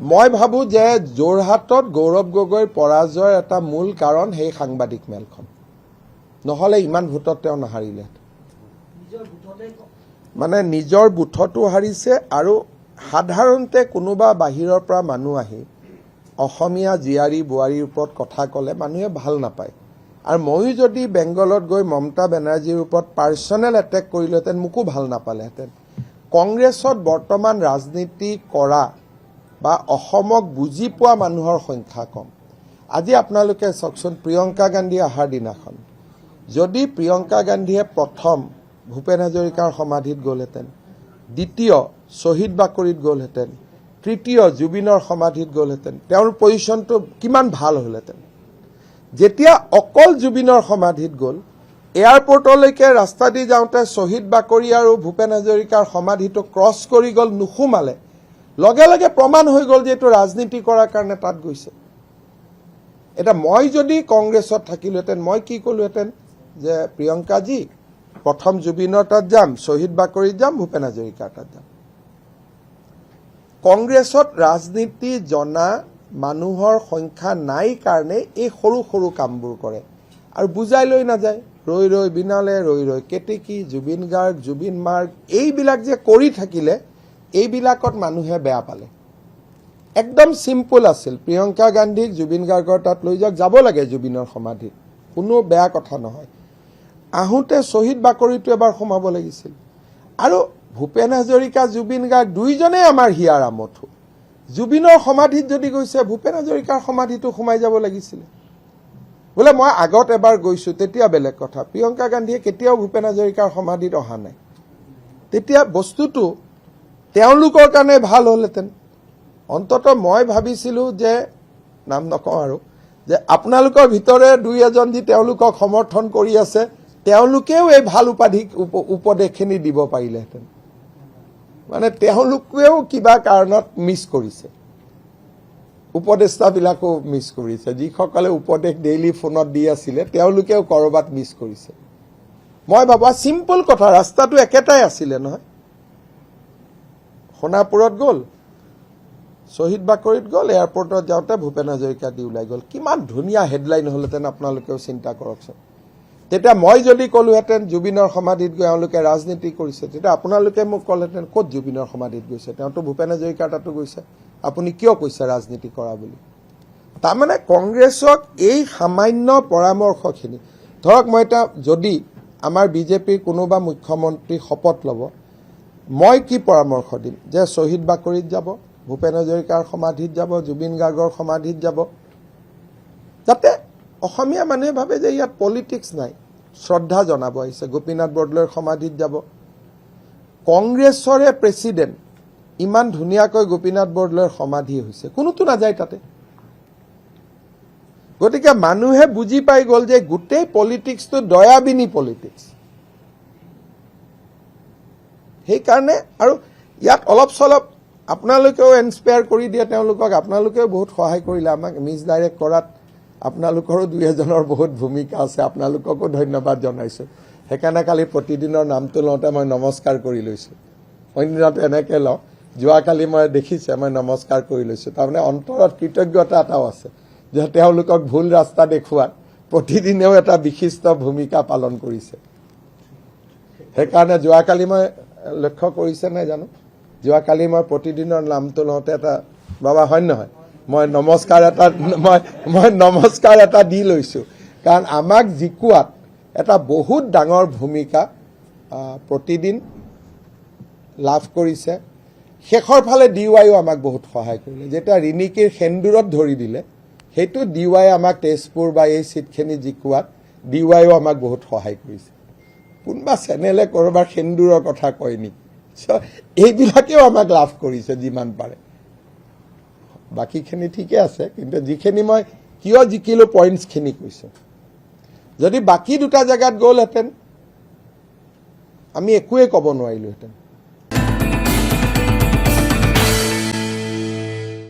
মই ভাবো যে যোৰহাটত গৌৰৱ গগৈৰ পৰাজয়ৰ এটা মূল কাৰণ সেই সাংবাদিক মেলখন নহলে ইমান ভোটত তেওঁ নাহাৰিলে মানে নিজৰ বুথতো হাৰিছে আৰু সাধাৰণতে কোনোবা বাহিৰৰ পৰা মানুহ আহি অসমীয়া জীয়াৰী বোৱাৰীৰ ওপৰত কথা ক'লে মানুহে ভাল নাপায় আৰু ময়ো যদি বেংগলত গৈ মমতা বেনাৰ্জীৰ ওপৰত পাৰ্চনেল এটেক কৰিলেহেঁতেন মোকো ভাল নাপালেহেঁতেন কংগ্ৰেছত বৰ্তমান ৰাজনীতি কৰা বা অসমক বুজি পোৱা মানুহৰ সংখ্যা কম আজি আপোনালোকে চাওকচোন প্ৰিয়ংকা গান্ধী অহাৰ দিনাখন যদি প্ৰিয়ংকা গান্ধীয়ে প্ৰথম ভূপেন হাজৰিকাৰ সমাধিত গ'লহেঁতেন দ্বিতীয় শ্বহীদ বাকৰিত গ'লহেঁতেন তৃতীয় জুবিনৰ সমাধিত গ'লহেঁতেন তেওঁৰ পজিশ্যনটো কিমান ভাল হ'লহেঁতেন যেতিয়া অকল জুবিনৰ সমাধিত গ'ল এয়াৰপৰ্টলৈকে ৰাস্তা দি যাওঁতে শ্বহীদ বাকৰি আৰু ভূপেন হাজৰিকাৰ সমাধিটো ক্ৰছ কৰি গ'ল নুসুমালে লগে লগে প্ৰমাণ হৈ গ'ল যে এইটো ৰাজনীতি কৰাৰ কাৰণে তাত গৈছে এটা মই যদি কংগ্ৰেছত থাকিলোহেঁতেন মই কি ক'লোহেঁতেন যে প্ৰিয়ংকাজী প্ৰথম জুবিনৰ তাত যাম শ্বহীদ বাকৰিত যাম ভূপেন হাজৰিকাৰ তাত যাম কংগ্ৰেছত ৰাজনীতি জনা মানুহৰ সংখ্যা নাই কাৰণে এই সৰু সৰু কামবোৰ কৰে আৰু বুজাই লৈ নাযায় ৰৈ ৰৈ বিনালে ৰৈ ৰৈ কেতেকী জুবিন গাৰ্গ জুবিন মাৰ্গ এইবিলাক যে কৰি থাকিলে এইবিলাকত মানুহে বেয়া পালে একদম সিম্পল আছিল প্ৰিয়ংকা গান্ধীক জুবিন গাৰ্গৰ তাত লৈ যাব লাগে জুবিনৰ সমাধিত কোনো বেয়া কথা নহয় আহোঁতে শ্বহীদ বাকৰিটো এবাৰ সোমাব লাগিছিল আৰু ভূপেন হাজৰিকা জুবিন গাৰ্গ দুইজনেই আমাৰ হিয়াৰ আমঠু জুবিনৰ সমাধিত যদি গৈছে ভূপেন হাজৰিকাৰ সমাধিটো সোমাই যাব লাগিছিল বোলে মই আগত এবাৰ গৈছো তেতিয়া বেলেগ কথা প্ৰিয়ংকা গান্ধীয়ে কেতিয়াও ভূপেন হাজৰিকাৰ সমাধিত অহা নাই তেতিয়া বস্তুটো তেওঁলোকৰ কাৰণে ভাল হ'লহেঁতেন অন্ততঃ মই ভাবিছিলো যে নাম নকওঁ আৰু যে আপোনালোকৰ ভিতৰে দুই এজন যি তেওঁলোকক সমৰ্থন কৰি আছে তেওঁলোকেও এই ভাল উপদেশখিনি দিব পাৰিলেহেঁতেন মানে তেওঁলোকেও কিবা কাৰণত মিছ কৰিছে উপদেষ্টাবিলাকো মিছ কৰিছে যিসকলে উপদেশ ডেইলি ফোনত দি আছিলে তেওঁলোকেও কৰবাত মিছ কৰিছে মই ভাবা সিম্পল কথা ৰাস্তাটো একেটাই আছিলে নহয় সোণাপুৰত গ'ল শ্বহীদ বাকৰিত গ'ল এয়াৰপৰ্টত যাওঁতে ভূপেন হাজৰিকা দি ওলাই গ'ল কিমান ধুনীয়া হেডলাইন হ'লহেঁতেন আপোনালোকেও চিন্তা কৰকচোন তেতিয়া মই যদি ক'লোহেঁতেন জুবিনৰ সমাধিত গৈ এওঁলোকে ৰাজনীতি কৰিছে তেতিয়া আপোনালোকে মোক ক'লেহেঁতেন ক'ত জুবিনৰ সমাধিত গৈছে তেওঁতো ভূপেন হাজৰিকাৰ তাতো গৈছে আপুনি কিয় কৈছে ৰাজনীতি কৰা বুলি তাৰমানে কংগ্ৰেছক এই সামান্য পৰামৰ্শখিনি ধৰক মই এটা যদি আমাৰ বিজেপিৰ কোনোবা মুখ্যমন্ত্ৰী শপত ল'ব মই কি পৰামৰ্শ দিম যে শ্বহীদ বাকৰিত যাব ভূপেন হাজৰিকাৰ সমাধিত যাব জুবিন গাৰ্গৰ সমাধিত যাব যাতে অসমীয়া মানুহে ভাবে যে ইয়াত পলিটিক্স নাই শ্ৰদ্ধা জনাব আহিছে গোপীনাথ বৰদলৈৰ সমাধিত যাব কংগ্ৰেছৰে প্ৰেছিডেণ্ট ইমান ধুনীয়াকৈ গোপীনাথ বৰদলৈৰ সমাধি হৈছে কোনোতো নাযায় তাতে গতিকে মানুহে বুজি পাই গ'ল যে গোটেই পলিটিক্সটো দয়াবিনী পলিটিক্স সেইকাৰণে আৰু ইয়াত অলপ চলপ আপোনালোকেও ইনস্পায়াৰ কৰি দিয়ে তেওঁলোকক আপোনালোকেও বহুত সহায় কৰিলে আমাক মিছ ডাইৰেক্ট কৰাত আপোনালোকৰো দুই এজনৰ বহুত ভূমিকা আছে আপোনালোককো ধন্যবাদ জনাইছো সেইকাৰণে কালি প্ৰতিদিনৰ নামটো লওঁতে মই নমস্কাৰ কৰি লৈছো অন্যদিনতো এনেকৈ লওঁ যোৱাকালি মই দেখিছে মই নমস্কাৰ কৰি লৈছো তাৰমানে অন্তৰত কৃতজ্ঞতা এটাও আছে যে তেওঁলোকক ভুল ৰাস্তা দেখুৱাত প্ৰতিদিনেও এটা বিশিষ্ট ভূমিকা পালন কৰিছে সেইকাৰণে যোৱাকালি মই লক্ষ্য কৰিছে নাই জানো যোৱাকালি মই প্ৰতিদিনৰ নামটো লওঁতে এটা বাবা হয় নহয় মই নমস্কাৰ এটা দি লৈছো কাৰণ আমাক জিকুৱাত এটা বহুত ডাঙৰ ভূমিকা প্ৰতিদিন লাভ কৰিছে শেষৰ ফালে ডিৱাইও আমাক বহুত সহায় কৰিলে যেতিয়া ৰিনিকিৰ সেন্দুৰত ধৰি দিলে সেইটো ডিৱাই আমাক তেজপুৰ বা এই চিটখিনি জিকুৱাত ডিৱাইও আমাক বহুত সহায় কৰিছে কোনোবা চেনেলে কৰবাৰ সেন্দুৰৰ কথা কয় নেকি এইবিলাকেও আমাক লাভ কৰিছে যিমান পাৰে বাকীখিনি ঠিকে আছে কিন্তু যিখিনি মই কিয় জিকিলো পইণ্টছখিনি কৈছো যদি বাকী দুটা জেগাত গ'লহেঁতেন আমি একোৱে ক'ব নোৱাৰিলোহেঁতেন